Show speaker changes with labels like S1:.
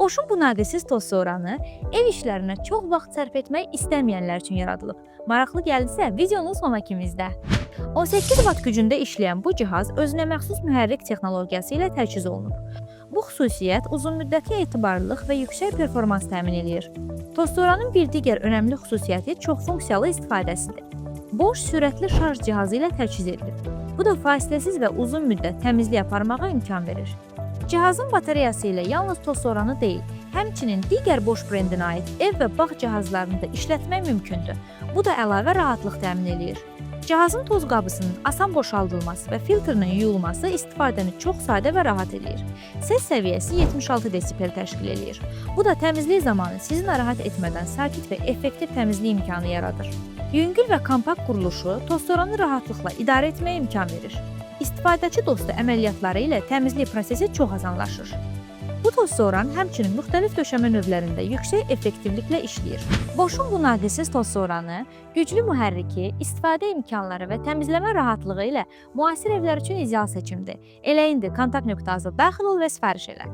S1: Boşun bu naqilsiz toz soranı ev işlərinə çox vaxt sərf etmək istəməyənlər üçün yaradılıb. Maraqlı gəldisə, videonun sona kimi izlə. 18 watt gücündə işləyən bu cihaz özünə məxsus mühərrik texnologiyası ilə təchiz olunub. Bu xüsusiyyət uzunmüddətli etibarlılıq və yüksək performans təmin edir. Tozsoranın bir digər önəmli xüsusiyyəti çoxfunksiyalı istifadəsidir. Boş sürətli şarj cihazı ilə təchiz edilir. Bu da fasiləsiz və uzun müddət təmizlik aparmağa imkan verir. Cihazın batareyası ilə yalnız tozsoranı deyil, həmçinin digər Bosch brendinə aid ev və bağ cihazlarını da işlətmək mümkündür. Bu da əlavə rahatlıq təmin edir. Cihazın toz qabısının asan boşaldılması və filtrinin yuyulması istifadəni çox sadə və rahat edir. Səs səviyyəsi 76 desibel təşkil edir. Bu da təmizlik zamanı sizi narahat etmədən sakit və effektiv təmizlik imkanı yaradır. Yüngül və kompakt quruluşu tozsoranı rahatlıqla idarə etməyə imkan verir. İstifadəçi dostu əməliyyatları ilə təmizlik prosesi çox asanlaşır. Bu tozsoran həmçinin müxtəlif döşəmə növlərində yüksək effektivliklə işləyir. Bosch'un bu naqilsiz tozsoranı güclü mühərriki, istifadə imkanları və təmizləmə rahatlığı ilə müasir evlər üçün ideal seçimdir. Elə indi kontakt nöqtəmizə daxil ol və sifariş elə.